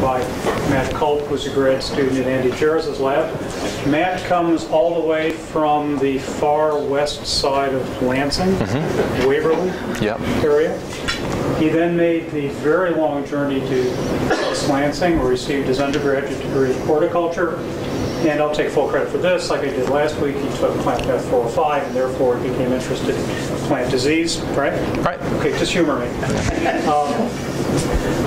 by Matt Kolp, who's a grad student at Andy Jarrus's lab. Matt comes all the way from the far west side of Lansing, Waverly area. He then made the very long journey to East Lansing, where he received his undergraduate degree in horticulture. And I'll take full credit for this. Like I did last week, he took Plant Path 405 and therefore became interested in plant disease, right? Right. Okay, just humor me.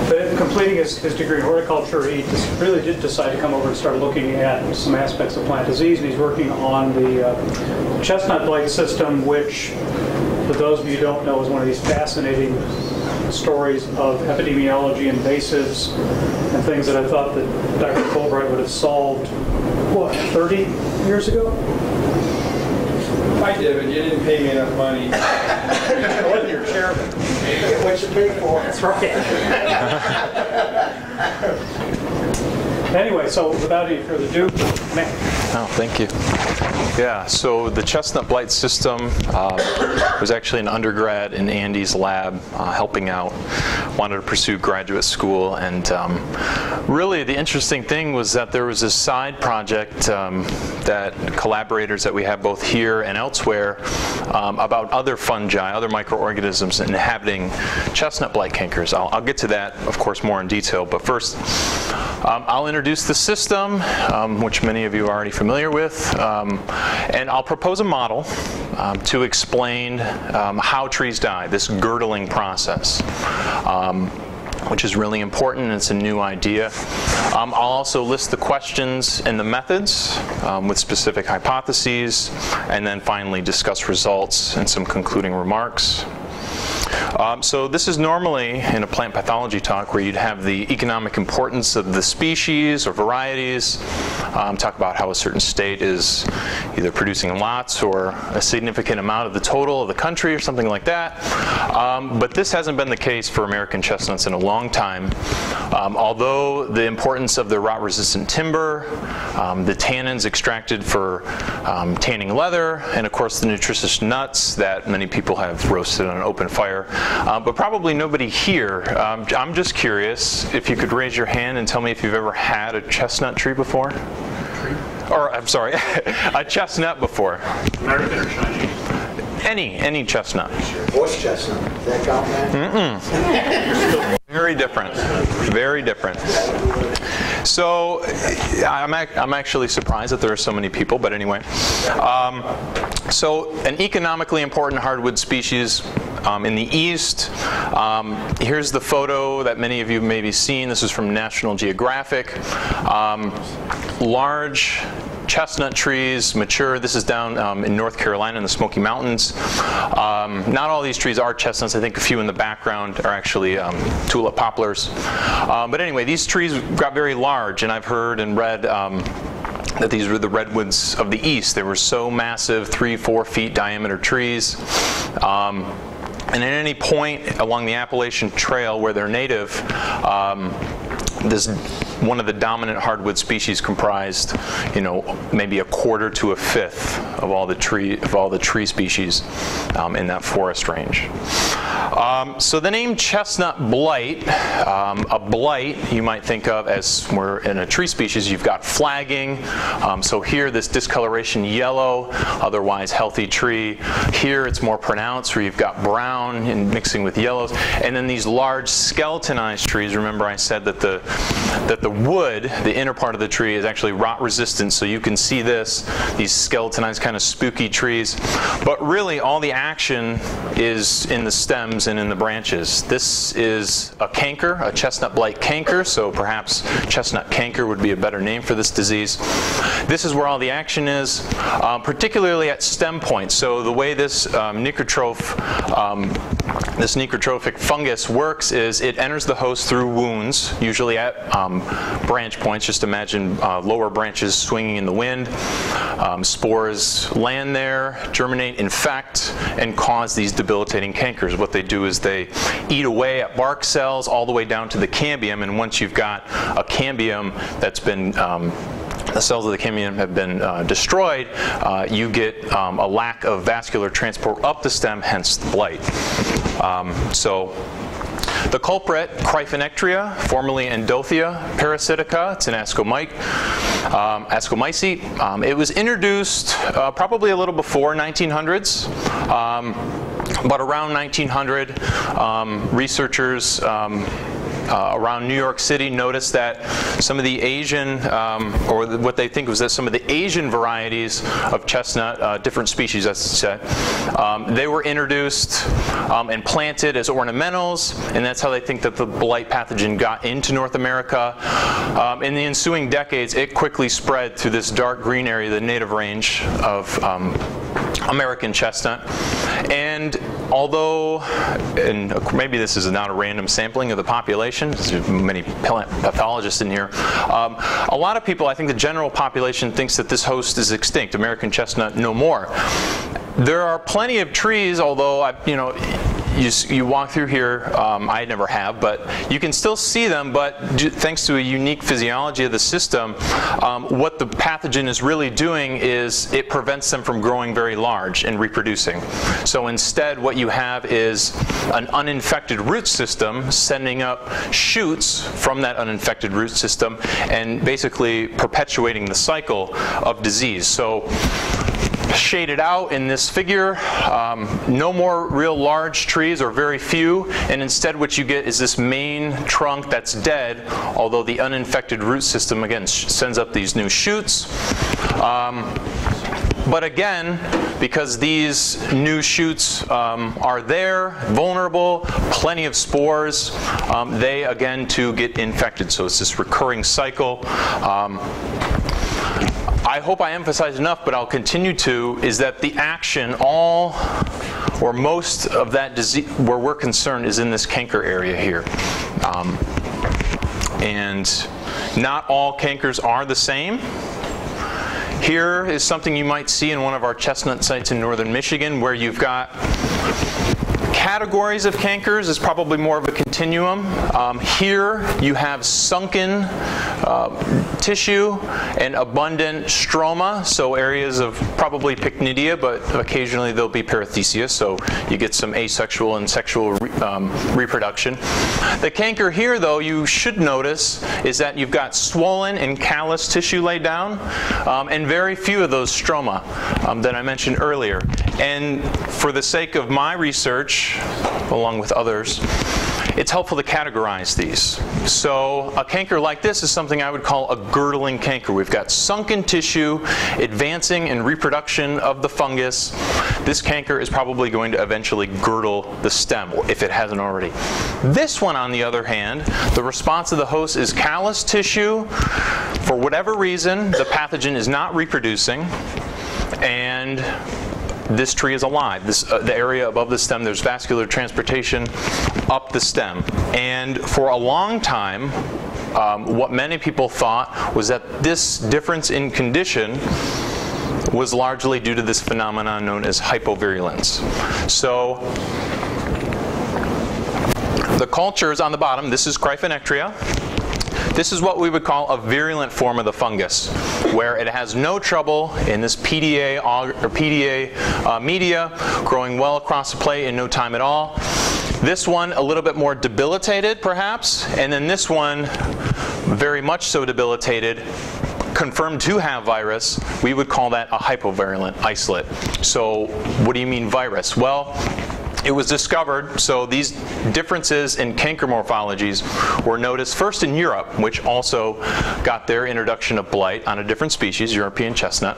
But completing his degree in horticulture, he really did decide to come over and start looking at some aspects of plant disease, and he's working on the chestnut blight system, which, for those of you who don't know, is one of these fascinating stories of epidemiology, invasives, and things that I thought that Dr. Fulbright would have solved, what, 30 years ago? I did, but you didn't pay me enough money. I wasn't your chairman. You get what you pay for. That's right. Anyway, so without any further ado, Matt. Oh, thank you. Yeah, so the chestnut blight system was actually an undergrad in Andy's lab helping out. Wanted to pursue graduate school, and really the interesting thing was that there was this side project that collaborators that we have both here and elsewhere about other fungi, other microorganisms inhabiting chestnut blight cankers. I'll get to that, of course, more in detail, but first I'll introduce the system, which many of you are already familiar with, and I'll propose a model to explain how trees die, this girdling process, which is really important. It's a new idea. I'll also list the questions and the methods with specific hypotheses, and then finally discuss results and some concluding remarks. So this is normally in a plant pathology talk where you'd have the economic importance of the species or varieties, talk about how a certain state is either producing lots or a significant amount of the total of the country or something like that. But this hasn't been the case for American chestnuts in a long time. Although the importance of the rot-resistant timber, the tannins extracted for tanning leather, and of course the nutritious nuts that many people have roasted on an open fire. But probably nobody here. I'm just curious if you could raise your hand and tell me if you've ever had a chestnut tree before. Or, I'm sorry, a chestnut before. American or Chinese? Any chestnut. Horse chestnut. Does that count, man? Mm-mm. Very different. Very different. So I'm actually surprised that there are so many people, but anyway. So an economically important hardwood species in the east. Here's the photo that many of you may be seen. This is from National Geographic. Large chestnut trees mature. This is down in North Carolina in the Smoky Mountains. Not all these trees are chestnuts. I think a few in the background are actually tulip poplars. But anyway, these trees got very large, and I've heard and read that these were the redwoods of the east. They were so massive, 3-4 feet diameter trees. And at any point along the Appalachian Trail where they're native, one of the dominant hardwood species comprised, maybe a quarter to a fifth of all the tree species in that forest range. So the name chestnut blight, a blight you might think of as where in a tree species you've got flagging. So here this discoloration yellow, otherwise healthy tree. Here it's more pronounced where you've got brown and mixing with yellows. And then these large skeletonized trees, remember I said that the wood, the inner part of the tree, is actually rot resistant, so you can see these skeletonized kind of spooky trees. But really all the action is in the stems and in the branches. This is a canker, a chestnut blight canker, so perhaps chestnut canker would be a better name for this disease. This is where all the action is, particularly at stem points. So the way this necrotrophic fungus works is it enters the host through wounds, usually at branch points. Just imagine lower branches swinging in the wind. Spores land there, germinate, infect, and cause these debilitating cankers. What they do is they eat away at bark cells all the way down to the cambium, and once you've got a cambium that's been the cells of the cambium have been destroyed, you get a lack of vascular transport up the stem, hence the blight. So The culprit, Cryphonectria, formerly Endothea parasitica. It's an ascomycete. It was introduced probably a little before 1900s, but around 1900, researchers around New York City noticed that some of the Asian, or what they think was that some of the Asian varieties of chestnut, different species, I should say, they were introduced and planted as ornamentals, and that's how they think that the blight pathogen got into North America. In the ensuing decades, it quickly spread through this dark green area, the native range of American chestnut. And although, and maybe this is not a random sampling of the population, there's many plant pathologists in here, a lot of people, I think the general population thinks that this host is extinct, American chestnut no more. There are plenty of trees, although, you walk through here, I never have, but you can still see them, but thanks to a unique physiology of the system, what the pathogen is really doing is it prevents them from growing very large and reproducing. So instead what you have is an uninfected root system sending up shoots from that uninfected root system and basically perpetuating the cycle of disease. So shaded out in this figure, no more real large trees, or very few, and instead what you get is this main trunk that's dead, although the uninfected root system again sends up these new shoots. But again, because these new shoots are there, vulnerable, plenty of spores, they again too get infected. So it's this recurring cycle. I hope I emphasize enough, but I'll continue to, is that the action, all or most of that disease where we're concerned is in this canker area here. And not all cankers are the same. Here is something you might see in one of our chestnut sites in northern Michigan, where you've got categories of cankers. Is probably more of a continuum. Here you have sunken tissue and abundant stroma, so areas of probably pycnidia, but occasionally there'll be perithecia, so you get some asexual and sexual reproduction. The canker here, though, you should notice is that you've got swollen and callous tissue laid down, and very few of those stroma that I mentioned earlier. And for the sake of my research, along with others, it's helpful to categorize these. So a canker like this is something I would call a girdling canker. We've got sunken tissue, advancing in reproduction of the fungus. This canker is probably going to eventually girdle the stem, if it hasn't already. This one, on the other hand, the response of the host is callous tissue. For whatever reason, the pathogen is not reproducing, and this tree is alive. The area above the stem, there's vascular transportation up the stem. And for a long time, what many people thought was that this difference in condition was largely due to this phenomenon known as hypovirulence. So the cultures on the bottom, this is Cryphonectria. This is what we would call a virulent form of the fungus, where it has no trouble in this PDA media, growing well across the plate in no time at all. This one a little bit more debilitated, perhaps, and then this one very much so debilitated, confirmed to have virus. We would call that a hypovirulent isolate. So what do you mean virus? Well, it was discovered, so these differences in canker morphologies were noticed first in Europe, which also got their introduction of blight on a different species, European chestnut.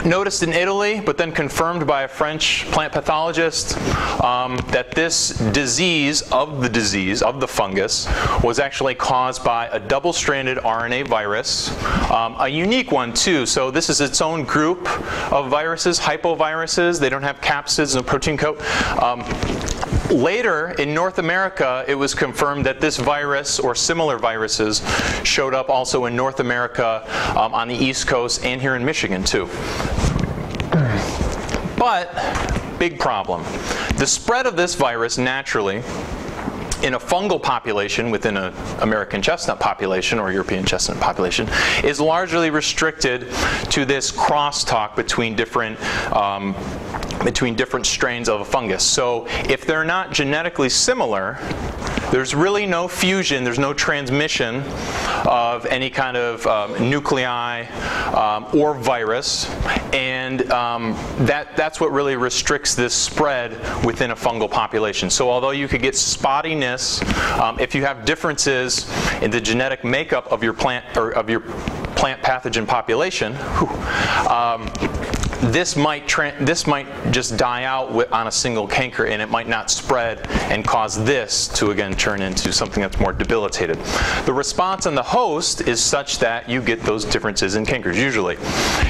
Noticed in Italy, but then confirmed by a French plant pathologist that this disease of the fungus was actually caused by a double-stranded RNA virus, a unique one too. So this is its own group of viruses, hypoviruses. They don't have capsids and a protein coat. Later, in North America, it was confirmed that this virus, or similar viruses, showed up also in North America, on the East Coast, and here in Michigan, too. But, big problem. The spread of this virus, naturally, in a fungal population within an American chestnut population or European chestnut population is largely restricted to this crosstalk between different strains of a fungus. So if they're not genetically similar, there's really no fusion, there's no transmission of any kind of nuclei or virus, and that's what really restricts this spread within a fungal population. So although you could get spottiness if you have differences in the genetic makeup of your plant or of your plant pathogen population, this might just die out on a single canker, and it might not spread and cause this to again turn into something that's more debilitated. The response on the host is such that you get those differences in cankers usually.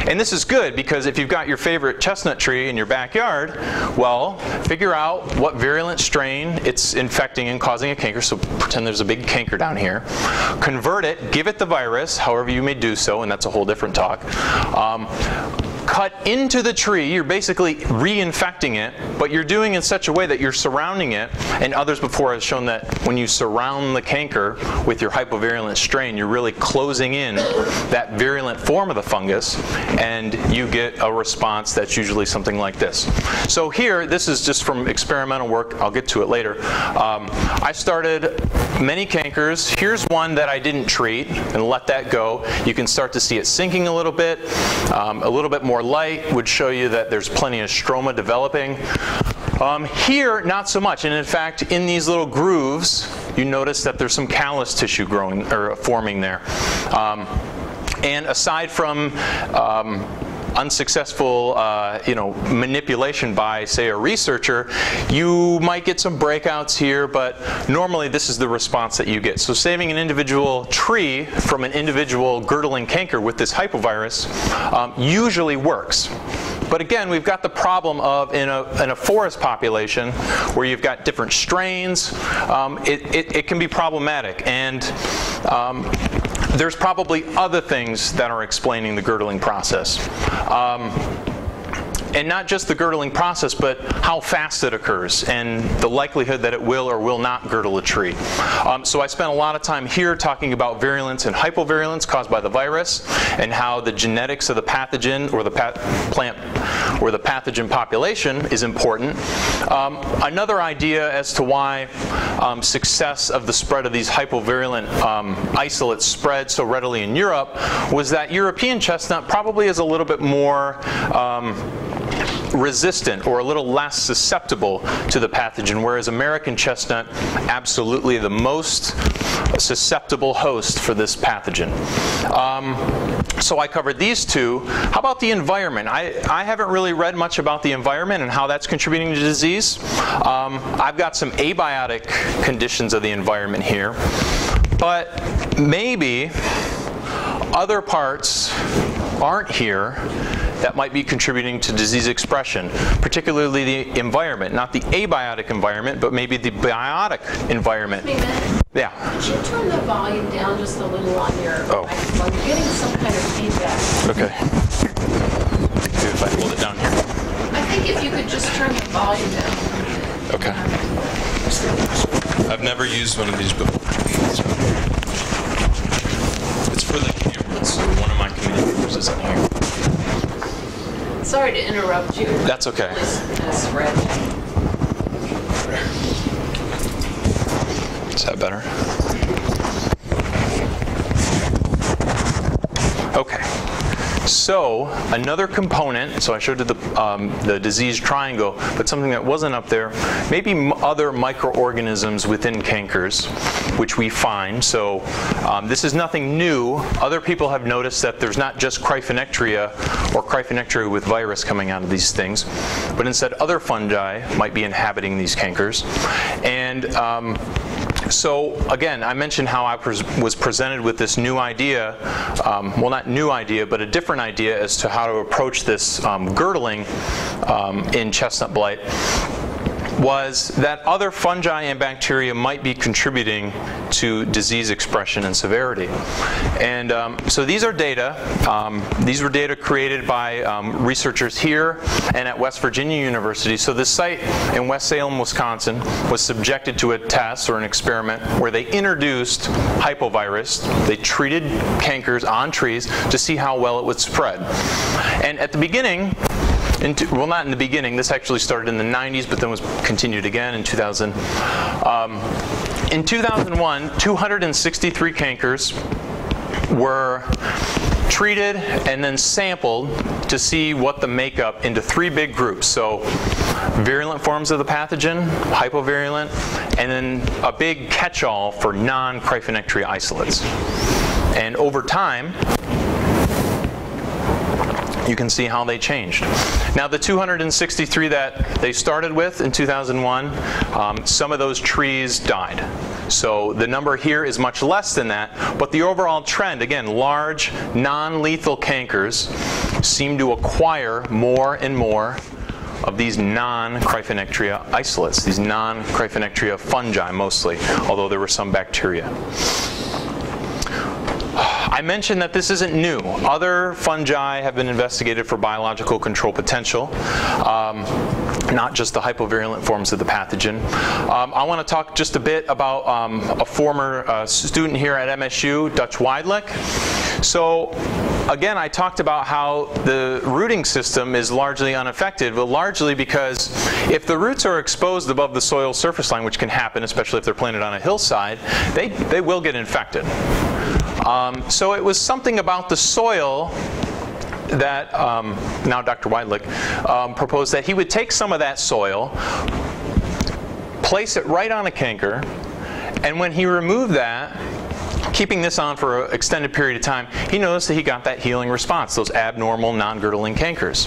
And this is good because if you've got your favorite chestnut tree in your backyard, well, figure out what virulent strain it's infecting and causing a canker. So pretend there's a big canker down here. Convert it, give it the virus, however you may do so, and that's a whole different talk. Cut into the tree, you're basically reinfecting it, but you're doing it in such a way that you're surrounding it, and others before have shown that when you surround the canker with your hypovirulent strain, you're really closing in that virulent form of the fungus, and you get a response that's usually something like this. So here, this is just from experimental work, I'll get to it later. I started many cankers. Here's one that I didn't treat and let that go. You can start to see it sinking a little bit more light would show you that there's plenty of stroma developing. Here, not so much, and in fact, in these little grooves, you notice that there's some callus tissue growing or forming there. And aside from unsuccessful manipulation by, say, a researcher, you might get some breakouts here, but normally this is the response that you get. So saving an individual tree from an individual girdling canker with this hypovirus usually works. But again, we've got the problem of in a forest population where you've got different strains, it can be problematic. And there's probably other things that are explaining the girdling process. And not just the girdling process, but how fast it occurs and the likelihood that it will or will not girdle a tree. So I spent a lot of time here talking about virulence and hypovirulence caused by the virus and how the genetics of the pathogen or the plant or the pathogen population is important. Another idea as to why success of the spread of these hypovirulent isolates spread so readily in Europe was that European chestnut probably is a little bit more resistant or a little less susceptible to the pathogen, whereas American chestnut absolutely the most susceptible host for this pathogen. So I covered these two. How about the environment? I haven't really read much about the environment and how that's contributing to disease. I've got some abiotic conditions of the environment here, but maybe other parts aren't here that might be contributing to disease expression, particularly the environment, not the abiotic environment, but maybe the biotic environment. Wait a minute. Yeah. Could you turn the volume down just a little on your microphone? You're getting some kind of feedback. Okay. Maybe if I hold it down here. I think if you could just turn the volume down. Okay. I've never used one of these before. It's for the cameras, so one of my committee members is in here. Sorry to interrupt you. That's okay. Is that better? Okay. So another component, so I showed you the disease triangle, but something that wasn't up there, maybe other microorganisms within cankers, which we find. So this is nothing new. Other people have noticed that there's not just Cryphonectria or Cryphonectria with virus coming out of these things, but instead other fungi might be inhabiting these cankers. And so again, I mentioned how I was presented with this new idea, well, not new idea, but a different idea as to how to approach this girdling in chestnut blight, was that other fungi and bacteria might be contributing to disease expression and severity. And so these are data. These were data created by researchers here and at West Virginia University. So this site in West Salem, Wisconsin was subjected to a test or an experiment where they introduced hypovirus. They treated cankers on trees to see how well it would spread. And at the beginning, well, not in the beginning, this actually started in the 90s, but then was continued again in 2000. In 2001, 263 cankers were treated and then sampled to see what the makeup into 3 big groups. So virulent forms of the pathogen, hypovirulent, and then a big catch-all for non-Cryphonectria isolates. And over time, you can see how they changed. Now the 263 that they started with in 2001, some of those trees died. So the number here is much less than that, but the overall trend, again, large, non-lethal cankers seem to acquire more and more of these non-Cryphonectria isolates, these non-Cryphonectria fungi mostly, although there were some bacteria. I mentioned that this isn't new. Other fungi have been investigated for biological control potential, not just the hypovirulent forms of the pathogen. I want to talk just a bit about a former student here at MSU, Dutch Weidlich. So again, I talked about how the rooting system is largely unaffected, but largely because if the roots are exposed above the soil surface line, which can happen, especially if they're planted on a hillside, they will get infected. So it was something about the soil that now Dr. Weidlich proposed that he would take some of that soil, place it right on a canker, and when he removed that, keeping this on for an extended period of time, he noticed that he got that healing response, those abnormal non-girdling cankers.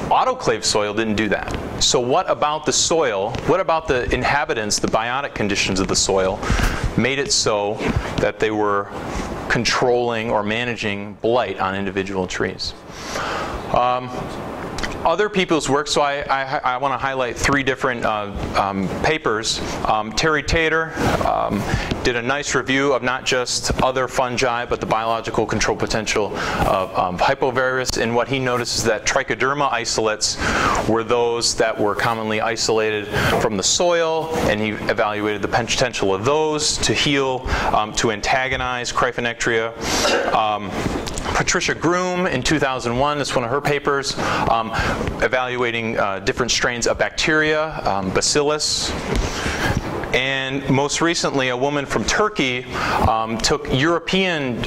Autoclave soil didn't do that. So what about the soil, what about the inhabitants, the biotic conditions of the soil, made it so that they were controlling or managing blight on individual trees? Other people's work, so I want to highlight 3 different papers. Terry Tater did a nice review of not just other fungi, but the biological control potential of hypovirus, and what he noticed is that trichoderma isolates were those that were commonly isolated from the soil, and he evaluated the potential of those to heal, to antagonize Cryphonectria. Patricia Groom in 2001, that's one of her papers, evaluating different strains of bacteria, bacillus. And most recently, a woman from Turkey took European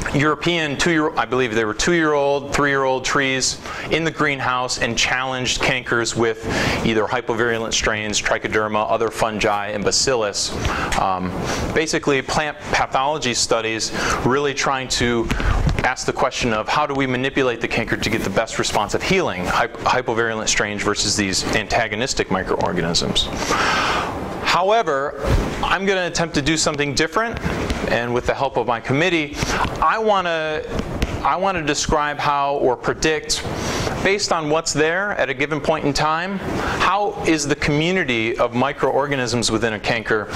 2-year-old, I believe they were 2-year-old, 3-year-old trees in the greenhouse and challenged cankers with either hypovirulent strains, trichoderma, other fungi, and bacillus. Basically, plant pathology studies really trying to ask the question of how do we manipulate the canker to get the best response of healing, hypovirulent strains versus these antagonistic microorganisms. However, I'm going to attempt to do something different, and with the help of my committee, I want to describe how, or predict, based on what's there at a given point in time, how is the community of microorganisms within a canker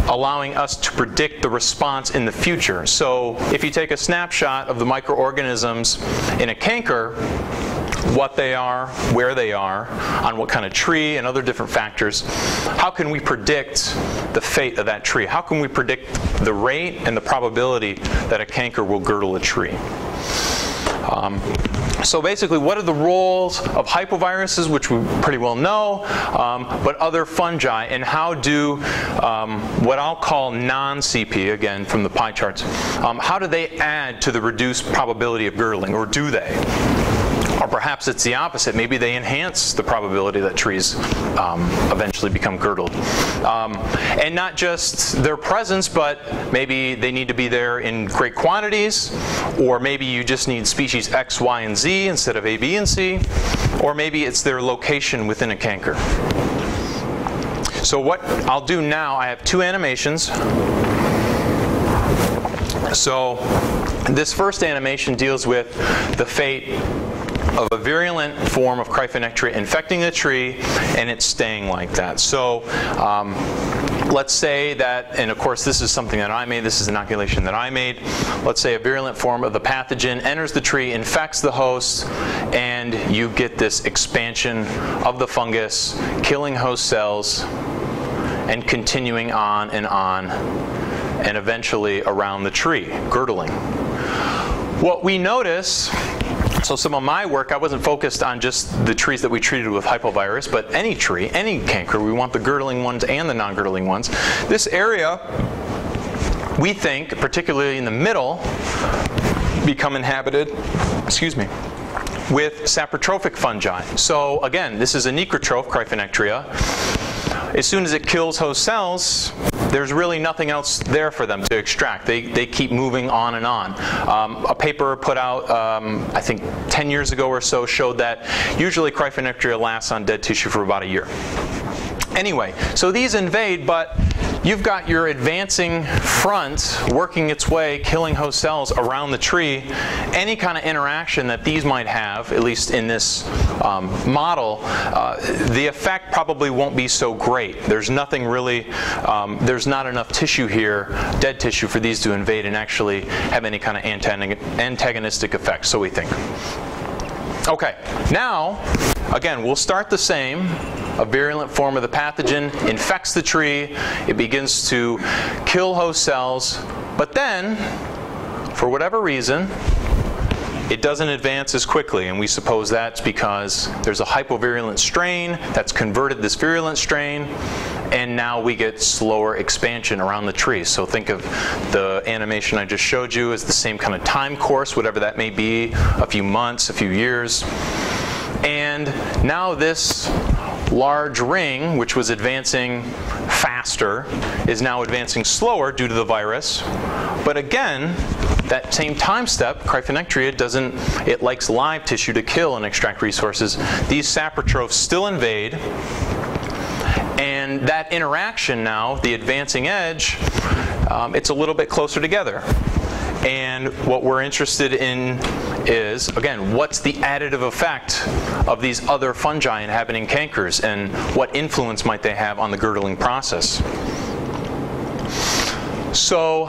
allowing us to predict the response in the future. So if you take a snapshot of the microorganisms in a canker, what they are, where they are, on what kind of tree, and other different factors, how can we predict the fate of that tree? How can we predict the rate and the probability that a canker will girdle a tree? So basically, what are the roles of hypoviruses, which we pretty well know, but other fungi, and how do what I'll call non-CP, again from the pie charts, how do they add to the reduced probability of girdling, or do they? Or perhaps it's the opposite. Maybe they enhance the probability that trees eventually become girdled. And not just their presence, but maybe they need to be there in great quantities, or maybe you just need species X, Y, and Z instead of A, B, and C, or maybe it's their location within a canker. So what I'll do now, I have 2 animations. So this first animation deals with the fate of a virulent form of Cryphonectria infecting the tree, and it's staying like that. So let's say that, and of course this is something that I made, this is inoculation that I made. Let's say a virulent form of the pathogen enters the tree, infects the host, and you get this expansion of the fungus, killing host cells, and continuing on, and eventually around the tree, girdling. What we notice, so some of my work, I wasn't focused on just the trees that we treated with hypovirus, but any tree, any canker, we want the girdling ones and the non-girdling ones. This area, we think, particularly in the middle, become inhabited, with saprotrophic fungi. So again, this is a necrotroph, Cryphonectria. As soon as it kills host cells, there's really nothing else there for them to extract. They keep moving on and on. A paper put out, I think 10 years ago or so, showed that usually Cryphonectria lasts on dead tissue for about a year. Anyway, so these invade, but you've got your advancing front working its way, killing host cells around the tree. Any kind of interaction that these might have, at least in this model, the effect probably won't be so great. There's nothing really, there's not enough tissue here, dead tissue, for these to invade and actually have any kind of antagonistic effect, so we think. Okay, now, again, we'll start the same. A virulent form of the pathogen infects the tree, it begins to kill host cells, but then, for whatever reason, it doesn't advance as quickly, and we suppose that's because there's a hypovirulent strain that's converted this virulent strain, and now we get slower expansion around the tree. So think of the animation I just showed you as the same kind of time course, whatever that may be, a few months, a few years. And now this large ring, which was advancing faster, is now advancing slower due to the virus. But again, that same time step, Cryphonectria doesn't, it likes live tissue to kill and extract resources. These saprotrophs still invade, and that interaction now, the advancing edge, it's a little bit closer together. And what we're interested in is, again, what's the additive effect of these other fungi inhabiting cankers, and what influence might they have on the girdling process? So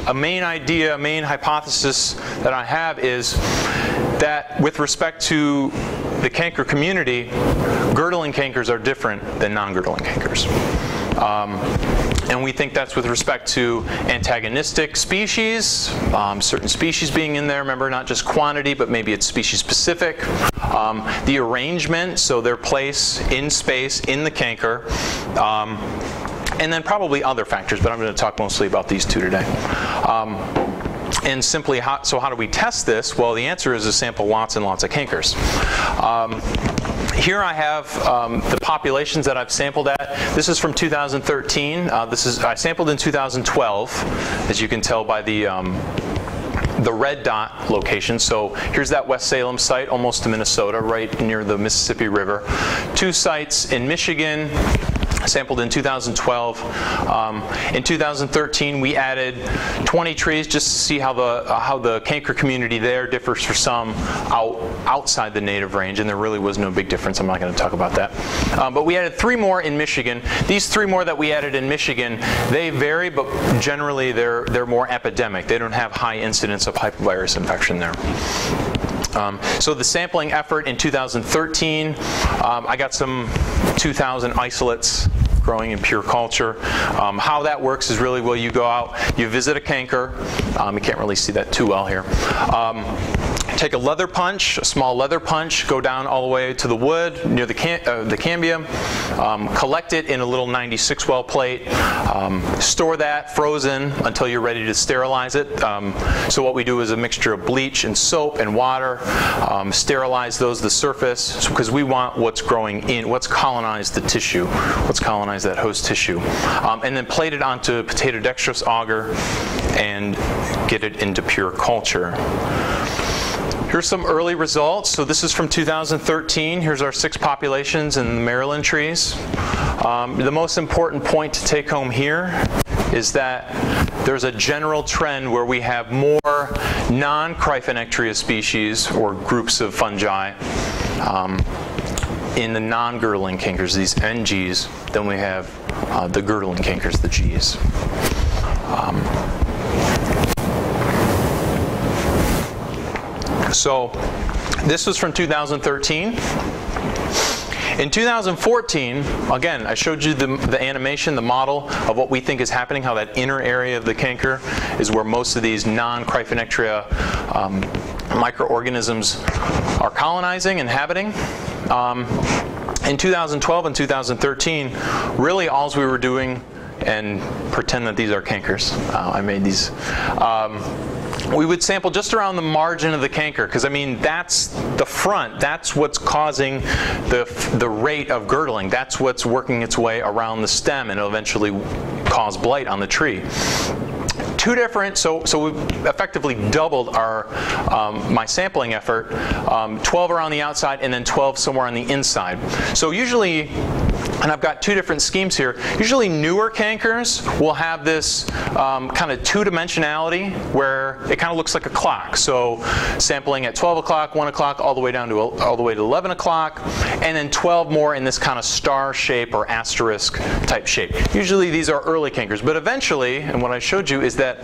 a main idea, a main hypothesis that I have is that with respect to the canker community, girdling cankers are different than non-girdling cankers. And we think that's with respect to antagonistic species, certain species being in there, remember, not just quantity, but maybe it's species specific. The arrangement, so their place in space in the canker, and then probably other factors, but I'm going to talk mostly about these two today. And simply, so how do we test this? Well, the answer is to sample lots and lots of cankers. Here I have the populations that I've sampled at. This is from 2013. I sampled in 2012, as you can tell by the red dot location. So here's that West Salem site, almost to Minnesota, right near the Mississippi River. 2 sites in Michigan. Sampled in 2012. In 2013, we added 20 trees just to see how the canker community there differs for some outside the native range, and there really was no big difference. I'm not going to talk about that. But we added 3 more in Michigan. These 3 more that we added in Michigan, they vary, but generally they're more epidemic. They don't have high incidence of hypovirus infection there. So the sampling effort in 2013, I got some 2,000 isolates growing in pure culture. How that works is really, well, you go out, you visit a canker. You can't really see that too well here. Take a leather punch, a small leather punch, go down all the way to the wood near the cambium, collect it in a little 96 well plate, store that frozen until you're ready to sterilize it. So what we do is a mixture of bleach and soap and water, sterilize the surface, because we want what's growing in, what's colonized the tissue, what's colonized that host tissue, and then plate it onto potato dextrose agar and get it into pure culture. Here's some early results. So this is from 2013. Here's our 6 populations in the Maryland trees. The most important point to take home here is that there's a general trend where we have more non-Cryphonectria species or groups of fungi in the non-girdling cankers, these NGs, than we have the girdling cankers, the Gs. So this was from 2013. In 2014, again, I showed you the animation, the model of what we think is happening, how that inner area of the canker is where most of these non-Cryphonectria microorganisms are colonizing, inhabiting. In 2012 and 2013, really all we were doing, and pretend that these are cankers. I made these. We would sample just around the margin of the canker, because I mean that's the front. That's what's causing the rate of girdling. That's what's working its way around the stem and eventually cause blight on the tree. Two different, so we've effectively doubled our my sampling effort, 12 around the outside and then 12 somewhere on the inside. So usually, and I've got two different schemes here, usually newer cankers will have this kind of two-dimensionality where it kind of looks like a clock. So sampling at 12 o'clock, 1 o'clock, all the way down to 11 o'clock, and then 12 more in this kind of star shape or asterisk type shape. Usually these are early cankers, but eventually, and what I showed you is that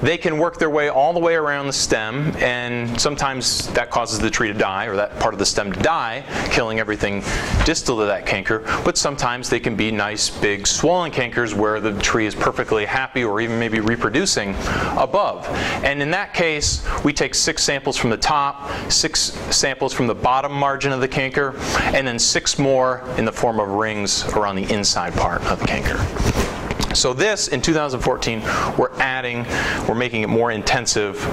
they can work their way all the way around the stem, and sometimes that causes the tree to die, or that part of the stem to die, killing everything distal to that canker, but sometimes they can be nice big swollen cankers where the tree is perfectly happy or even maybe reproducing above. And in that case, we take 6 samples from the top, 6 samples from the bottom margin of the canker, and then 6 more in the form of rings around the inside part of the canker. So this, in 2014, we're making it more intensive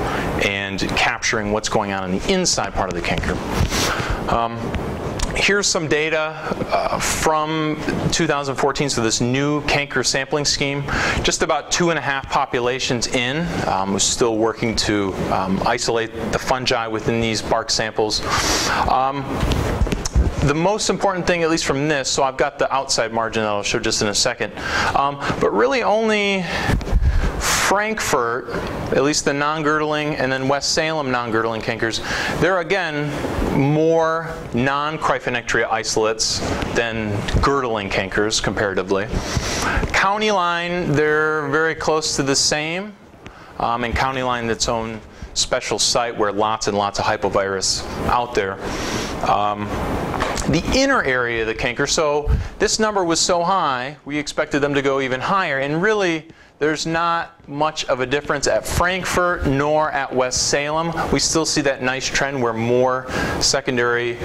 and capturing what's going on in the inside part of the canker. Here's some data from 2014, so this new canker sampling scheme. Just about 2.5 populations in. We're still working to isolate the fungi within these bark samples. The most important thing, at least from this, so I've got the outside margin that I'll show just in a second, but really only Frankfurt, at least the non-girdling, and then West Salem non-girdling cankers, they're again more non-Cryphonectria isolates than girdling cankers comparatively. County line, they're very close to the same, and County line its own special site where lots and lots of hypovirus out there. The inner area of the canker, so this number was so high, we expected them to go even higher, and really there's not much of a difference at Frankfurt nor at West Salem. We still see that nice trend where more secondary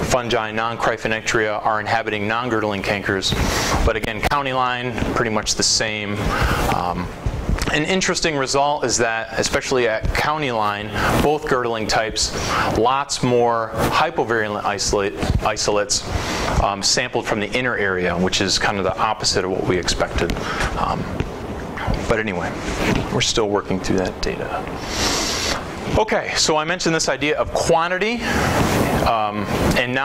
fungi, non-Cryphonectria, are inhabiting non-girdling cankers. But again, county line, pretty much the same. An interesting result is that, especially at county line, both girdling types, lots more hypovirulent isolates sampled from the inner area, which is kind of the opposite of what we expected. But anyway, we're still working through that data. Okay, so I mentioned this idea of quantity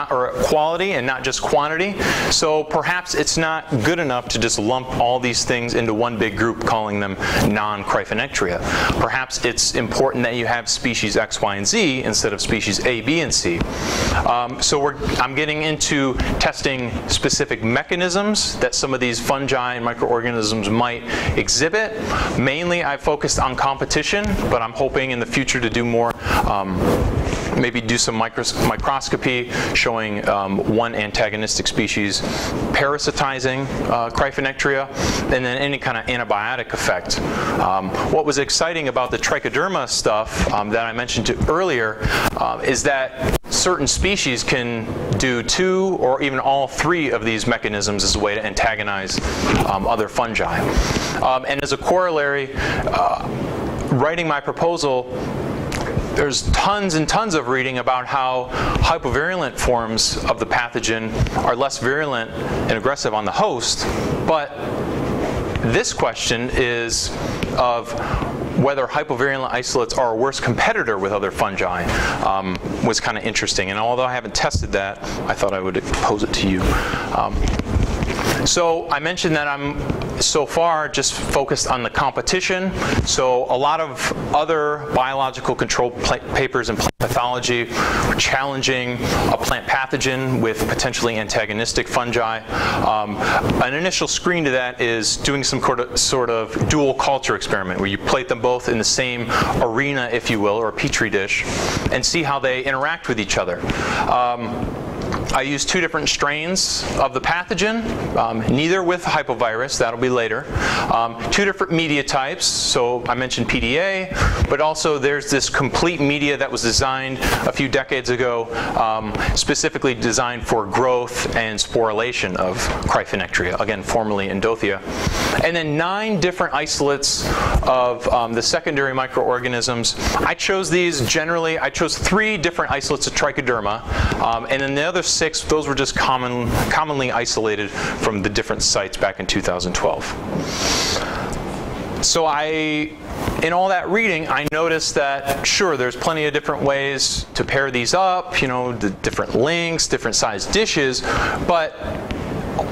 or quality and not just quantity. So perhaps it's not good enough to just lump all these things into one big group, calling them non-Cryphonectria. Perhaps it's important that you have species X, Y, and Z instead of species A, B, and C. So I'm getting into testing specific mechanisms that some of these fungi and microorganisms might exhibit. Mainly I've focused on competition, but I'm hoping in the future to do more, maybe do some microscopy showing one antagonistic species parasitizing Cryphonectria, and then any kind of antibiotic effect. What was exciting about the trichoderma stuff that I mentioned earlier is that certain species can do 2 or even all 3 of these mechanisms as a way to antagonize other fungi. And as a corollary, writing my proposal, there's tons and tons of reading about how hypovirulent forms of the pathogen are less virulent and aggressive on the host, but this question is of whether hypovirulent isolates are a worse competitor with other fungi was kind of interesting. And although I haven't tested that, I thought I would pose it to you. So I mentioned that I'm so far just focused on the competition. So a lot of other biological control papers in plant pathology are challenging a plant pathogen with potentially antagonistic fungi. An initial screen to that is doing some sort of dual culture experiment where you plate them both in the same arena, if you will, or a petri dish, and see how they interact with each other. I used 2 different strains of the pathogen, neither with hypovirus, that'll be later. 2 different media types, so I mentioned PDA, but also there's this complete media that was designed a few decades ago, specifically designed for growth and sporulation of Cryphonectria, again, formerly Endothia. And then 9 different isolates of the secondary microorganisms. I chose these generally, I chose 3 different isolates of Trichoderma, and then the other 6, those were just commonly isolated from the different sites back in 2012. So in all that reading, I noticed that, sure, there's plenty of different ways to pair these up, you know, the different links, different size dishes, but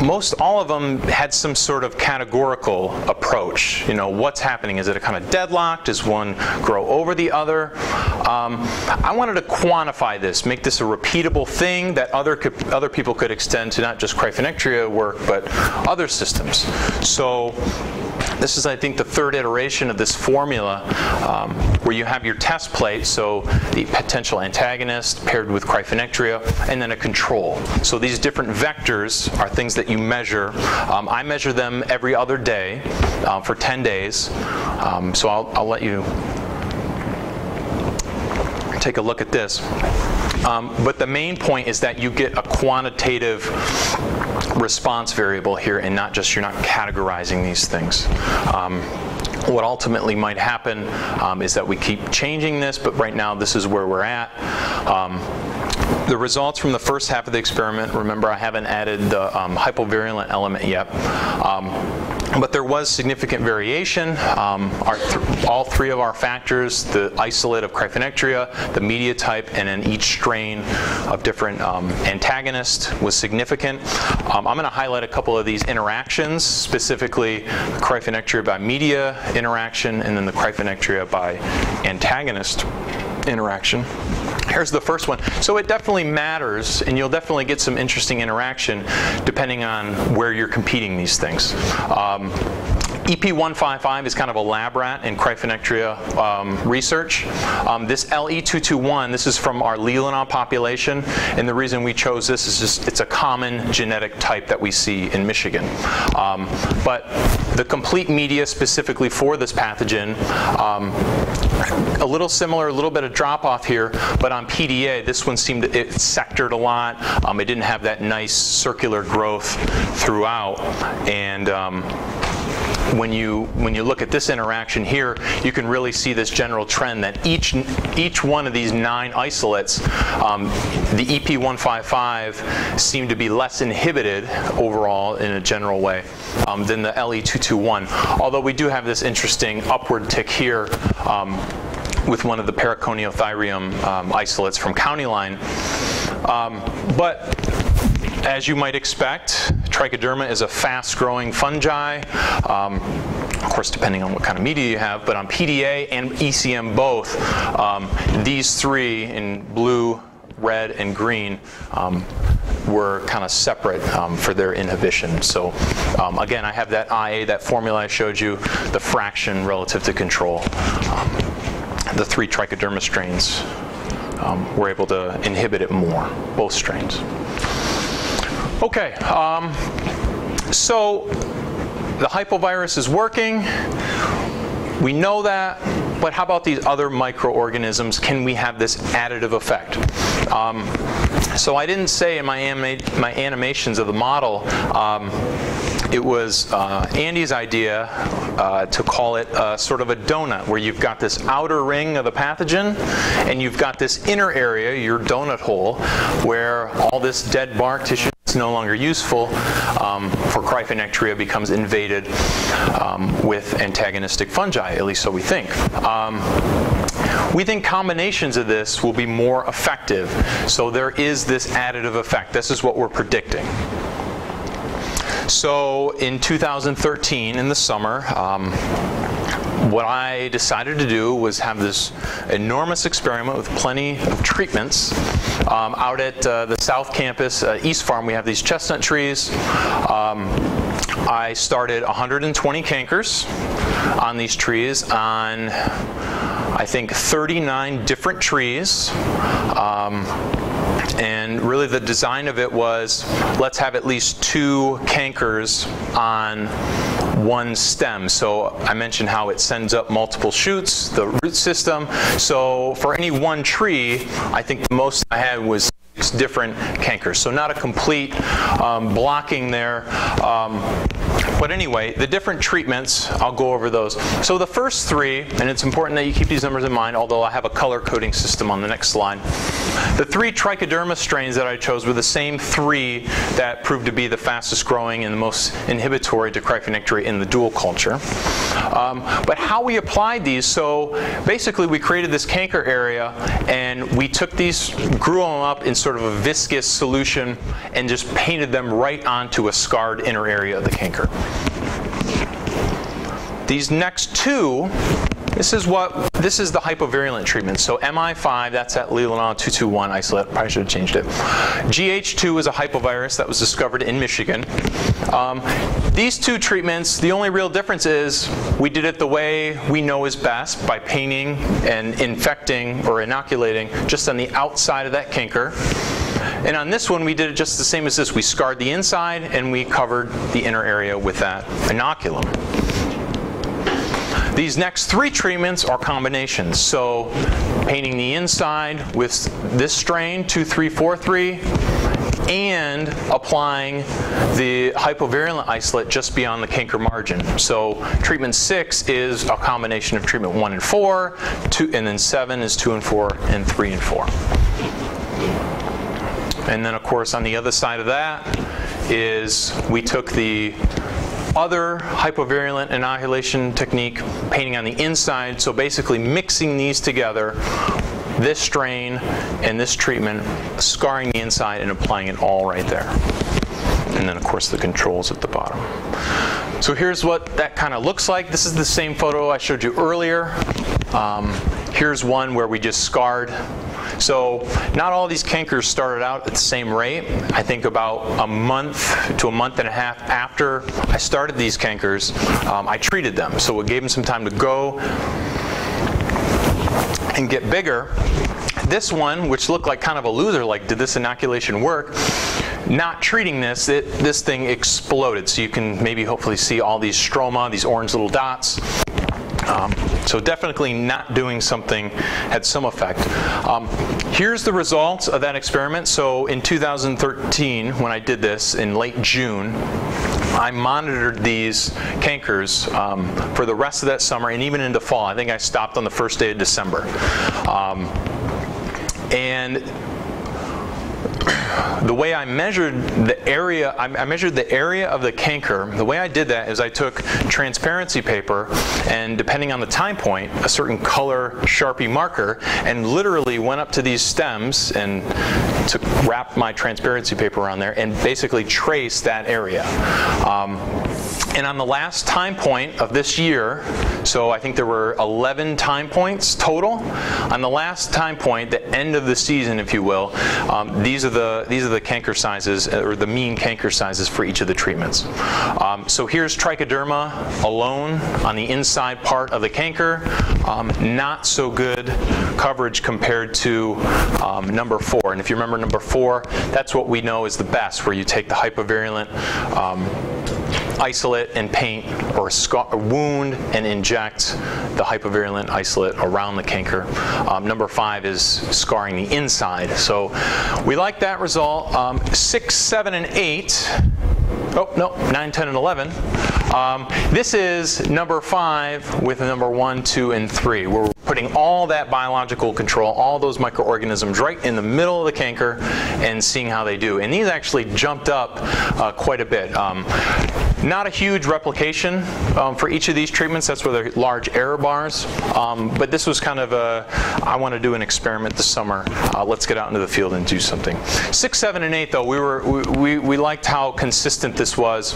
most all of them had some sort of categorical approach. You know, what's happening? Is it a kind of deadlock? Does one grow over the other? I wanted to quantify this, make this a repeatable thing that other people could extend to not just Cryphonectria work, but other systems. So this is, I think, the 3rd iteration of this formula where you have your test plate, so the potential antagonist paired with Cryphonectria, and then a control. So these different vectors are things that you measure. I measure them every other day for 10 days. So I'll let you take a look at this. But the main point is that you get a quantitative response variable here, and not just, you're not categorizing these things. What ultimately might happen is that we keep changing this, but right now this is where we're at. The results from the first half of the experiment, remember I haven't added the hypovirulent element yet, but there was significant variation. All 3 of our factors, the isolate of Cryphonectria, the media type, and then each strain of different antagonist was significant. I'm going to highlight a couple of these interactions, specifically the Cryphonectria by media interaction and then the Cryphonectria by antagonist interaction. Here's the first one. So it definitely matters, and you'll definitely get some interesting interaction depending on where you're competing these things. EP155 is kind of a lab rat in Cryphonectria research. This LE221, this is from our Leelanau population, and the reason we chose this is just it's a common genetic type that we see in Michigan. But the complete media specifically for this pathogen, a little similar, a little bit of drop off here, but on PDA, this one seemed, it sectored a lot. It didn't have that nice circular growth throughout, and when you look at this interaction here, you can really see this general trend that each one of these 9 isolates, the EP155 seem to be less inhibited overall in a general way than the LE221. Although we do have this interesting upward tick here with one of the Periconiothyrium isolates from County Line. But as you might expect, Trichoderma is a fast-growing fungi, of course depending on what kind of media you have, but on PDA and ECM both, these 3 in blue, red, and green were kind of separate for their inhibition. So again, I have that IA, that formula I showed you, the fraction relative to control. The 3 Trichoderma strains were able to inhibit it more, both strains. Okay, so the hypovirus is working. We know that, but how about these other microorganisms? Can we have this additive effect? So I didn't say in my animations of the model, it was Andy's idea to call it sort of a donut, where you've got this outer ring of the pathogen, and you've got this inner area, your donut hole, where all this dead bark tissue that's no longer useful for Cryphonectria becomes invaded with antagonistic fungi, at least so we think. We think combinations of this will be more effective, so there is this additive effect. This is what we're predicting. So in 2013, in the summer, what I decided to do was have this enormous experiment with plenty of treatments out at the South Campus, East Farm. We have these chestnut trees. I started 120 cankers on these trees on, I think, 39 different trees. And really the design of it was, let's have at least 2 cankers on one stem. So I mentioned how it sends up multiple shoots, the root system. So for any one tree, I think the most I had was 6 different cankers. So not a complete blocking there. But anyway, the different treatments, I'll go over those. So the first 3, and it's important that you keep these numbers in mind, although I have a color coding system on the next slide. The 3 trichoderma strains that I chose were the same 3 that proved to be the fastest growing and the most inhibitory to cryphonectria in the dual culture. But how we applied these, so basically we created this canker area and we took these, grew them up in sort of a viscous solution and just painted them right onto a scarred inner area of the canker. These next 2, this is the hypovirulent treatment. So MI5, that's that Leelanau 221 isolate. Probably should have changed it. GH2 is a hypovirus that was discovered in Michigan. These 2 treatments, the only real difference is we did it the way we know is best, by painting and infecting or inoculating just on the outside of that canker. And on this one, we did it just the same as this. We scarred the inside and we covered the inner area with that inoculum. These next 3 treatments are combinations. So painting the inside with this strain, 2343, and applying the hypovirulent isolate just beyond the canker margin. So treatment 6 is a combination of treatment 1 and 4, 2, and then 7 is 2 and 4, and 3 and 4. And then, of course, on the other side of that is we took the other hypovirulent inoculation technique, painting on the inside, so basically mixing these together, this strain and this treatment, scarring the inside and applying it all right there. And then, of course, the controls at the bottom. So here's what that kind of looks like. This is the same photo I showed you earlier. Here's one where we just scarred. So not all these cankers started out at the same rate. I think about a month to a month and a half after I started these cankers, I treated them. So it gave them some time to go and get bigger. This one, which looked like kind of a loser, like did this inoculation work? Not treating this, this thing exploded. So you can maybe hopefully see all these stroma, these orange little dots. So definitely not doing something had some effect. Here's the results of that experiment. So in 2013, when I did this in late June, I monitored these cankers for the rest of that summer and even into fall. I think I stopped on the first day of December. And the way I measured the area, I measured the area of the canker. The way I did that is I took transparency paper and, depending on the time point, a certain color Sharpie marker, and literally went up to these stems and wrapped my transparency paper around there and basically traced that area. And on the last time point of this year, so I think there were 11 time points total. On the last time point, the end of the season, if you will, these are the canker sizes, or the mean canker sizes for each of the treatments. So here's trichoderma alone on the inside part of the canker. Not so good coverage compared to number 4. And if you remember number 4, that's what we know is the best, where you take the hypovirulent isolate and paint, or wound and inject the hypovirulent isolate around the canker. Number 5 is scarring the inside. So we like that result. 6, 7, and 8. Oh, no, 9, 10, and 11. This is number 5 with number 1, 2, and 3. We're putting all that biological control, all those microorganisms right in the middle of the canker and seeing how they do. And these actually jumped up quite a bit. Not a huge replication for each of these treatments. That's where they're large error bars. But this was kind of I want to do an experiment this summer. Let's get out into the field and do something. 6, 7, and 8, though, we liked how consistent this was.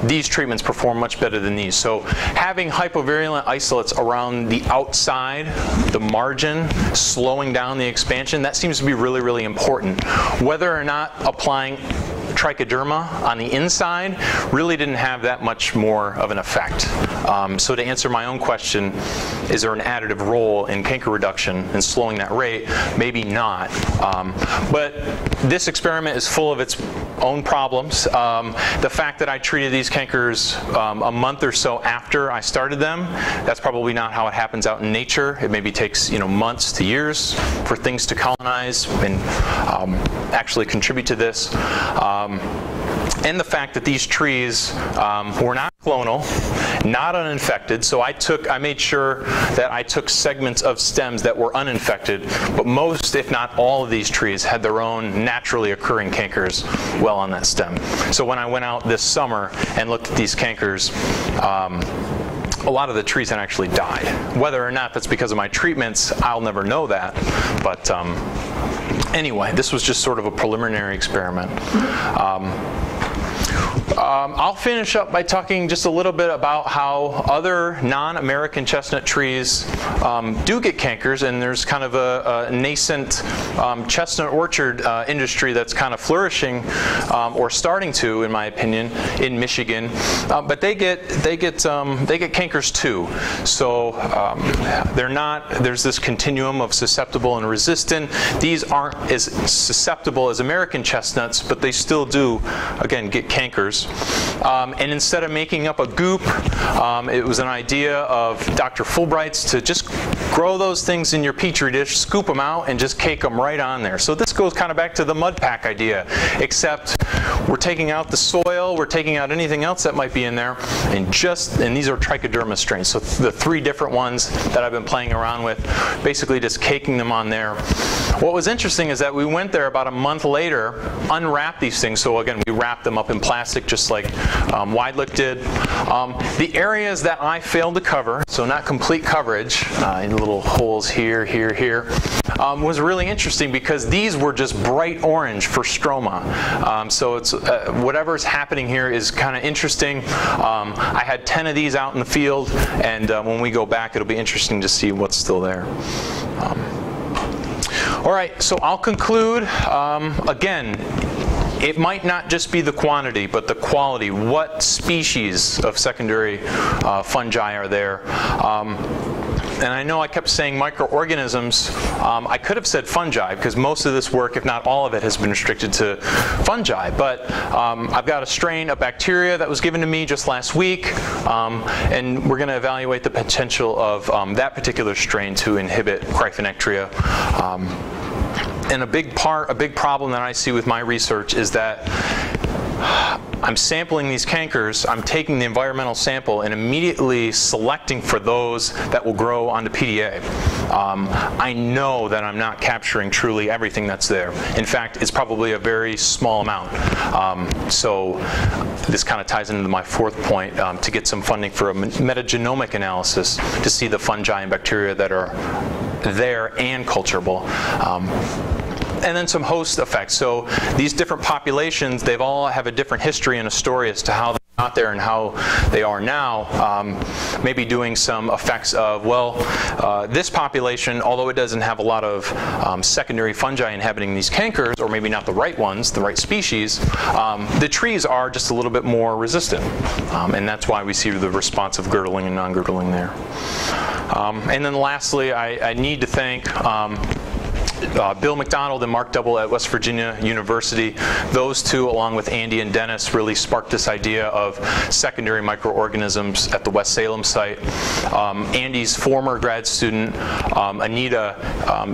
These treatments perform much better than these. So having hypovirulent isolates around the outside, the margin, slowing down the expansion, that seems to be really, really important. Whether or not applying trichoderma on the inside really didn't have that much more of an effect. So to answer my own question, is there an additive role in canker reduction and slowing that rate? Maybe not. But this experiment is full of its own problems. The fact that I treated these cankers a month or so after I started them, that's probably not how it happens out in nature. It maybe takes months to years for things to colonize and actually contribute to this. And the fact that these trees were not clonal, not uninfected. So I made sure that I took segments of stems that were uninfected, but most, if not all, of these trees had their own naturally occurring cankers well on that stem. So when I went out this summer and looked at these cankers, a lot of the trees had actually died. Whether or not that's because of my treatments, I'll never know that. But anyway, this was just sort of a preliminary experiment. I'll finish up by talking just a little bit about how other non-American chestnut trees do get cankers, and there's kind of a nascent chestnut orchard industry that's kind of flourishing, or starting to, in my opinion, in Michigan. But they get cankers too. So there's this continuum of susceptible and resistant. These aren't as susceptible as American chestnuts, but they still do, again, get cankers. And instead of making up a goop, it was an idea of Dr. Fulbright's to just grow those things in your petri dish, scoop them out, and just cake them right on there. So this goes kind of back to the mud pack idea, except we're taking out the soil, we're taking out anything else that might be in there, and these are trichoderma strains. So the 3 different ones that I've been playing around with, basically just caking them on there. What was interesting is that we went there about a month later, unwrapped these things. So again, we wrapped them up in plastic just like Widelick did. The areas that I failed to cover, so not complete coverage, in little holes here, here, here, was really interesting because these were just bright orange for stroma. So it's whatever's happening here is kind of interesting. I had 10 of these out in the field, and when we go back, it'll be interesting to see what's still there. All right, so I'll conclude. Again, it might not just be the quantity, but the quality. What species of secondary fungi are there? And I know I kept saying microorganisms. I could have said fungi, because most of this work, if not all of it, has been restricted to fungi. But I've got a strain of bacteria that was given to me just last week, and we're going to evaluate the potential of that particular strain to inhibit Cryphonectria. And a big problem that I see with my research is that I'm sampling these cankers, I'm taking the environmental sample and immediately selecting for those that will grow onto PDA. I know that I'm not capturing truly everything that's there. In fact, it's probably a very small amount. So this kind of ties into my 4th point, to get some funding for a metagenomic analysis to see the fungi and bacteria that are there and culturable. And then some host effects. So these different populations, they all have a different history and a story as to how they got there and how they are now. Maybe doing some effects of, well, this population, although it doesn't have a lot of secondary fungi inhabiting these cankers, or maybe not the right ones, the right species, the trees are just a little bit more resistant. And that's why we see the response of girdling and non-girdling there. And then lastly, I need to thank Bill McDonald and Mark Double at West Virginia University. Those two, along with Andy and Dennis, really sparked this idea of secondary microorganisms at the West Salem site. Andy's former grad student, Anita,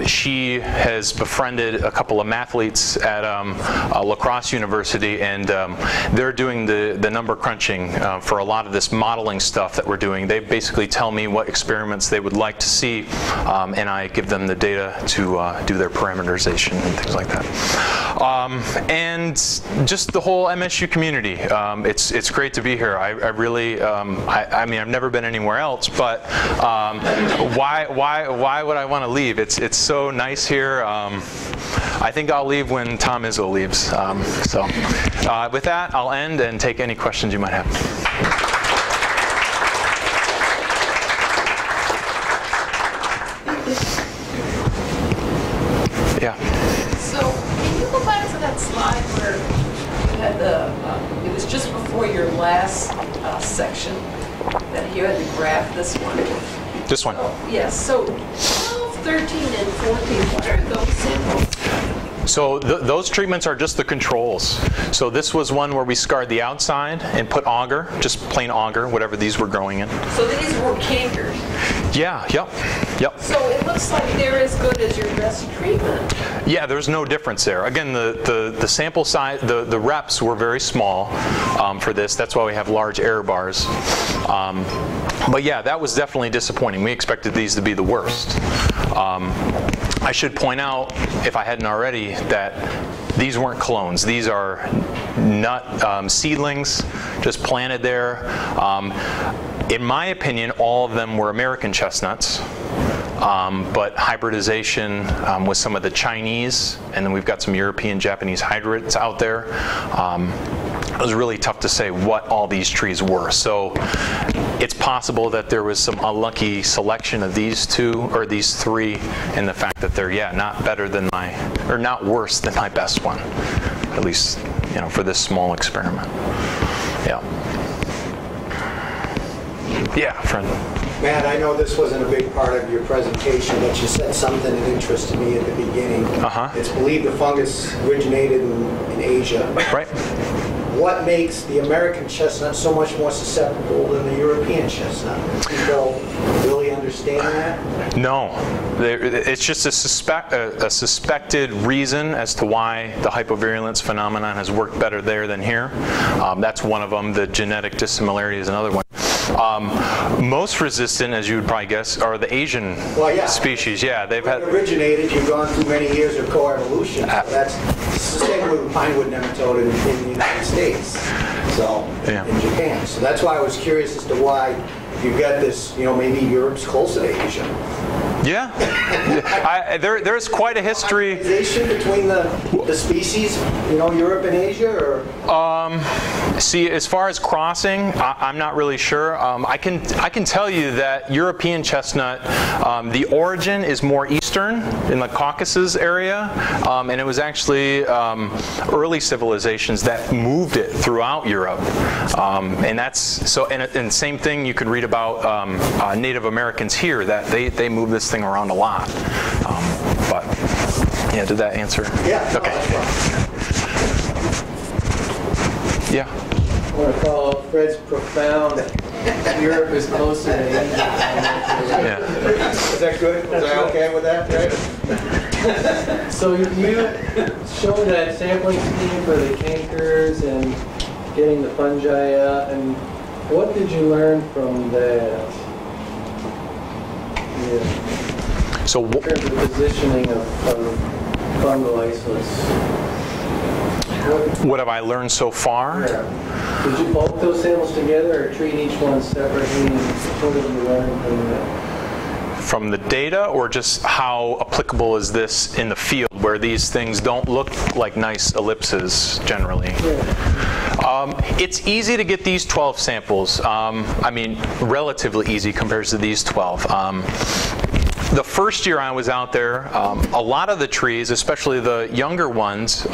she has befriended a couple of mathletes at La Crosse University, and they're doing the number crunching for a lot of this modeling stuff that we're doing. They basically tell me what experiments they would like to see, and I give them the data to do their parameterization and things like that. And just the whole MSU community. It's great to be here. I really, I mean, I've never been anywhere else, but why would I want to leave? It's so nice here. I think I'll leave when Tom Izzo leaves. So with that, I'll end and take any questions you might have. Yeah. So can you go back to that slide where you had it was just before your last section that you had to graph this one. This one. Oh, yes. So 12, 13, and 14, what are those samples? So those treatments are just the controls. So this was one where we scarred the outside and put agar, just plain agar, whatever these were growing in. So these were cankers. Yeah, yep. So it looks like they're as good as your best treatment. Yeah, there's no difference there. Again, the sample size, the reps were very small for this. That's why we have large error bars. But yeah, that was definitely disappointing. We expected these to be the worst. I should point out, if I hadn't already, that these weren't clones. These are nut seedlings just planted there. In my opinion, all of them were American chestnuts, but hybridization with some of the Chinese, and then we've got some European, Japanese hybrids out there. It was really tough to say what all these trees were. So it's possible that there was some unlucky selection of these two or these three, and the fact that they're not better than or not worse than my best one, at least for this small experiment. Yeah, friend. Matt, I know this wasn't a big part of your presentation, but you said something that interested me at the beginning. It's believed the fungus originated in Asia. Right. What makes the American chestnut so much more susceptible than the European chestnut? Do people really understand that? No. It's just a suspected reason as to why the hypovirulence phenomenon has worked better there than here. That's one of them. The genetic dissimilarity is another one. Most resistant, as you would probably guess, are the Asian species. Yeah, they've had originated. You've gone through many years of coevolution. That's the same with the pinewood nematode in the United States. So in Japan. So that's why I was curious as to why you've got this. Maybe Europe's closer to Asia. Yeah, there's quite a history. Between the species, Europe and Asia, or? See, as far as crossing, I'm not really sure. I can tell you that European chestnut, the origin is more eastern in the Caucasus area, and it was actually early civilizations that moved it throughout Europe, and that's so. And same thing you could read about Native Americans here, that they moved this thing around a lot. But yeah, did that answer? Yeah. Okay. Yeah. I want to follow up Fred's profound. Europe is closer to Asia. Yeah. Is that good? Is that okay with that, Fred? So you showed that sampling scheme for the cankers and getting the fungi out, and what did you learn from that? So in terms of positioning of fungal isolates. What have I learned so far? Yeah. Did you bulk those samples together or treat each one separately? And what did you learn from that? From the data, or just how applicable is this in the field where these things don't look like nice ellipses generally? Yeah. It's easy to get these 12 samples. I mean, relatively easy compared to these 12. The first year I was out there, a lot of the trees, especially the younger ones,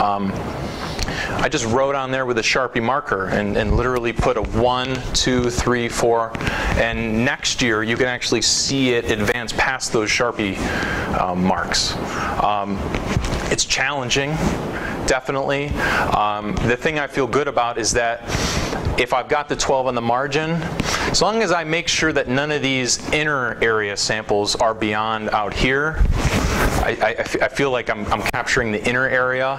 I just wrote on there with a Sharpie marker and literally put a 1, 2, 3, 4, and next year you can actually see it advance past those Sharpie marks. It's challenging, definitely. The thing I feel good about is that if I've got the 12 on the margin, as long as I make sure that none of these inner area samples are beyond out here, I feel like I'm capturing the inner area.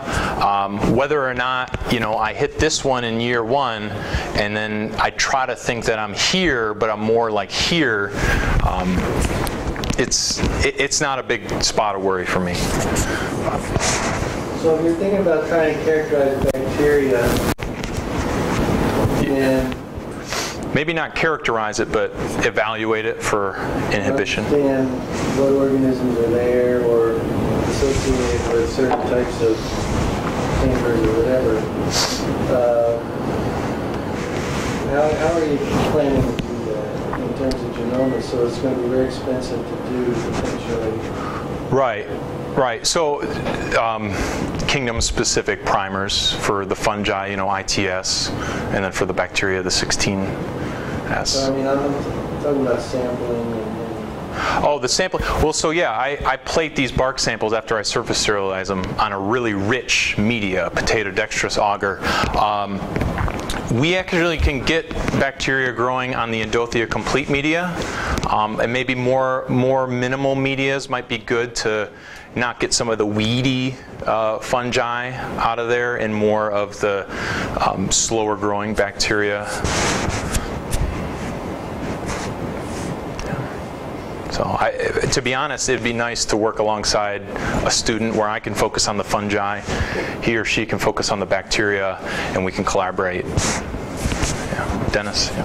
Whether or not I hit this one in year 1, and then I try to think that I'm here, but I'm more like here. it's not a big spot of worry for me. So if you're thinking about trying to characterize bacteria, and maybe not characterize it, but evaluate it for inhibition. Understand what organisms are there or associated with certain types of cancers or whatever. How are you planning to do that in terms of genomics? So it's going to be very expensive to do potentially. Right. So kingdom-specific primers for the fungi, ITS, and then for the bacteria, the 16S. So, I mean, I'm talking about sampling and oh, the sampling. Well, so yeah, I plate these bark samples after I surface sterilize them on a really rich media, potato dextrose agar. We actually can get bacteria growing on the Endothea complete media, and maybe more minimal medias might be good to not get some of the weedy fungi out of there and more of the slower growing bacteria. So to be honest, it'd be nice to work alongside a student where I can focus on the fungi, he or she can focus on the bacteria, and we can collaborate. Yeah. Dennis? Yeah.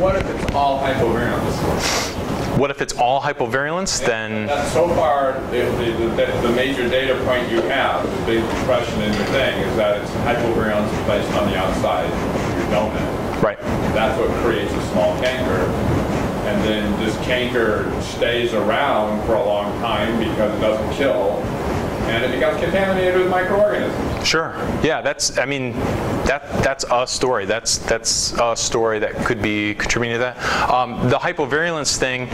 What if it's all hypovirulence? What if it's all hypovirulence? Then so far, the major data point you have, the big question in your thing, is that it's hypovirulence placed on the outside of your donut. right. That's what creates a small canker. And then this canker stays around for a long time because it doesn't kill, and it becomes contaminated with microorganisms. Sure. Yeah, that's a story. That's a story that could be contributing to that. The hypovirulence thing,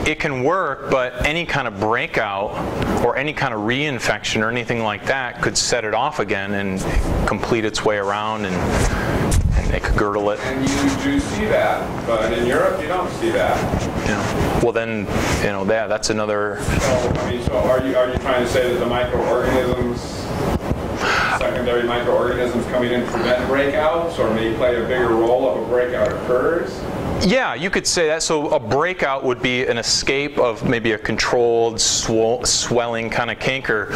it can work, but any kind of breakout or any kind of reinfection or anything like that could set it off again and complete its way around, and it could girdle it. And you do see that, but in Europe you don't see that. Yeah. Well then, that's another. So are you trying to say that the microorganisms, secondary microorganisms coming in prevent breakouts, or may play a bigger role if a breakout occurs? Yeah, you could say that. So a breakout would be an escape of maybe a controlled swelling kind of canker.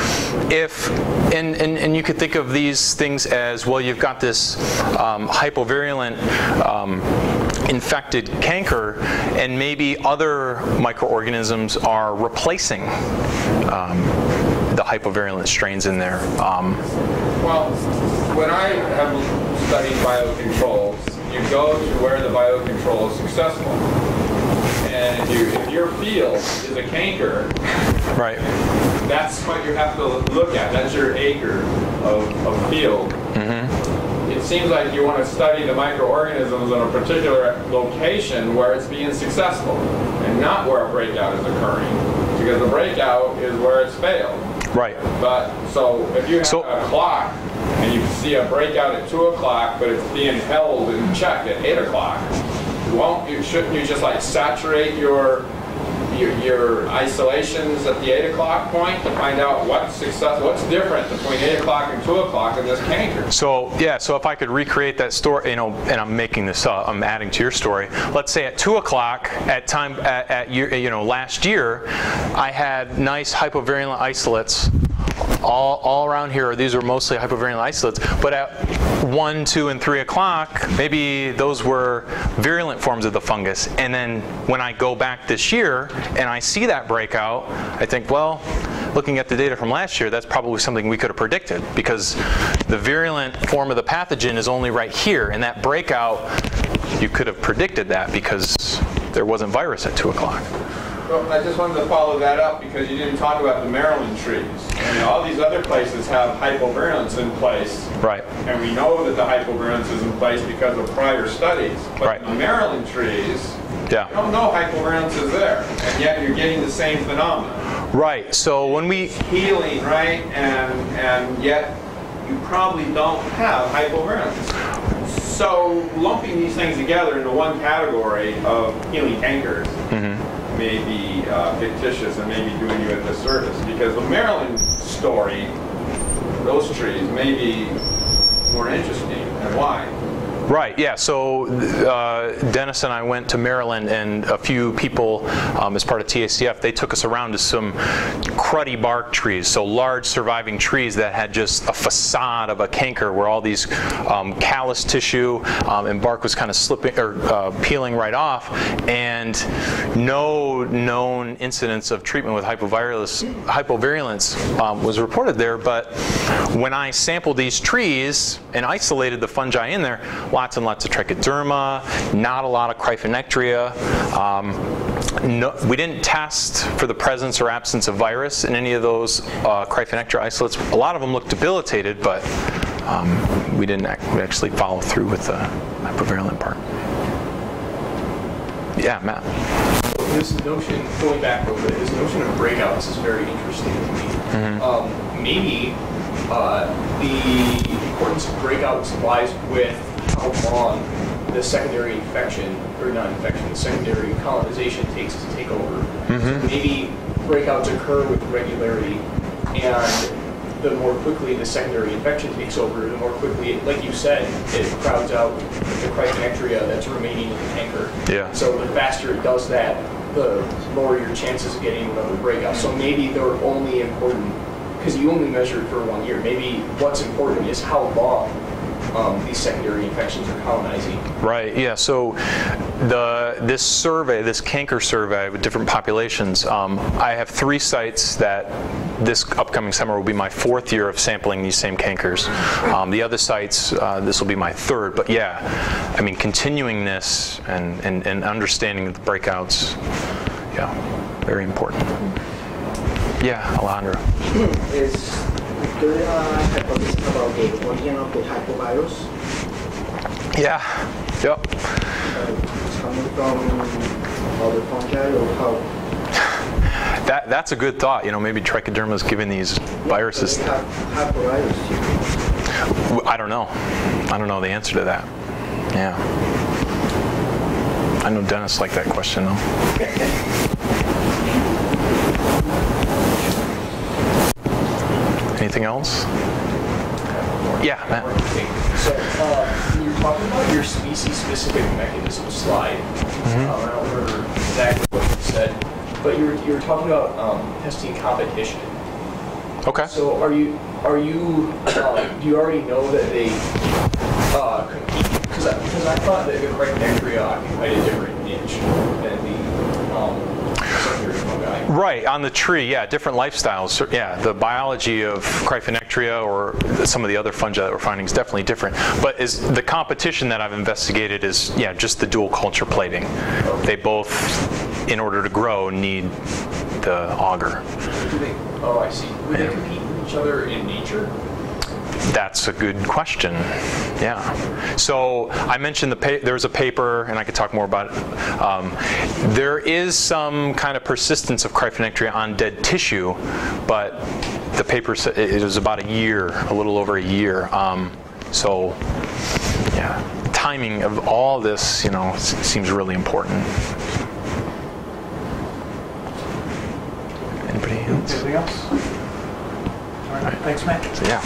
And you could think of these things as, well, you've got this hypovirulent infected canker, and maybe other microorganisms are replacing the hypovirulent strains in there. Well, when I have studied biocontrols, you go to where the biocontrol is successful. And if your field is a canker, right, that's what you have to look at. That's your acre of field. Mm-hmm. It seems like you want to study the microorganisms in a particular location where it's being successful, and not where a breakout is occurring, because the breakout is where it's failed. Right. But so if you have a clock and you see a breakout at 2 o'clock, but it's being held in check at 8 o'clock, shouldn't you just like saturate your isolations at the 8 o'clock point to find out what's different between 8 o'clock and 2 o'clock in this canker? So yeah, so if I could recreate that story, and I'm making this up, I'm adding to your story. Let's say at 2 o'clock last year, I had nice hypovirulent isolates all around here. These are mostly hypovirulent isolates, but at 1, 2, and 3 o'clock, maybe those were virulent forms of the fungus. And then when I go back this year and I see that breakout, I think, well, looking at the data from last year, that's probably something we could have predicted, because the virulent form of the pathogen is only right here, and that breakout, you could have predicted that because there wasn't virus at 2 o'clock. Well, I just wanted to follow that up because you didn't talk about the Maryland trees. All these other places have hypovirulence in place. Right. And we know that the hypovirulence is in place because of prior studies. But right. in the Maryland trees, yeah, you don't know hypovirulence is there. And yet you're getting the same phenomenon. Right. So when we... It's healing, right? And yet you probably don't have hypovirulence. So lumping these things together into one category of healing cankers, mm-hmm, may be fictitious and may be doing you a disservice, because the Maryland story, those trees, may be more interesting. And why? Right, yeah, so Dennis and I went to Maryland, and a few people, as part of TACF, they took us around to some cruddy bark trees, so large surviving trees that had just a facade of a canker where all these callus tissue and bark was kind of slipping or peeling right off, and no known incidents of treatment with hypovirulence was reported there. But when I sampled these trees and isolated the fungi in there, lots and lots of trichoderma, not a lot of Cryphonectria. We didn't test for the presence or absence of virus in any of those Cryphonectria isolates. A lot of them looked debilitated, but we didn't actually follow through with the hypovirulent part. Yeah, Matt. This notion, going back a little bit, this notion of breakouts is very interesting to me. Mm-hmm. Maybe the importance of breakouts lies with how long the secondary infection, or not infection, the secondary colonization takes to take over. Mm-hmm. So maybe breakouts occur with regularity, and the more quickly the secondary infection takes over, the more quickly, like you said, it crowds out the Cryphonectria that's remaining in the canker. Yeah. So the faster it does that, the lower your chances of getting another breakout. So maybe they're only important, because you only measure it for 1 year. Maybe what's important is how long these secondary infections are colonizing. Right, yeah, so this survey, this canker survey with different populations, I have 3 sites that this upcoming summer will be my 4th year of sampling these same cankers. The other sites, this will be my 3rd, but yeah, I mean, continuing this and understanding the breakouts, yeah, very important. Yeah, Alejandro. Is there a hypothesis about the origin of the hypovirus? Yeah, yep. It's coming from other fungi, or how? That's a good thought. You know, maybe trichoderma is giving these viruses. Hypovirus. I don't know. I don't know the answer to that. Yeah. I know Dennis liked that question though. Anything else? Yeah, Matt. So you're talking about your species-specific mechanism slide. I don't remember exactly what you said, but you're talking about testing competition. Okay. So are you do you already know that they compete? Because I thought that the Cryphonectria occupied a different niche than the secondary fungi. Right, on the tree, yeah, different lifestyles. So, yeah, the biology of Cryphonectria or some of the other fungi that we're finding is definitely different. But the competition that I've investigated is, yeah, just the dual culture plating. They both, in order to grow, need the auger. Oh, I see. Would they compete with each other in nature? That's a good question. Yeah. So I mentioned there's a paper, and I could talk more about it. There is some kind of persistence of Cryphonectria on dead tissue, but the paper said it was about a year, a little over a year. So, yeah, timing of all this, you know, seems really important. Anybody else? Anything else? All right. Thanks, Matt. So, yeah.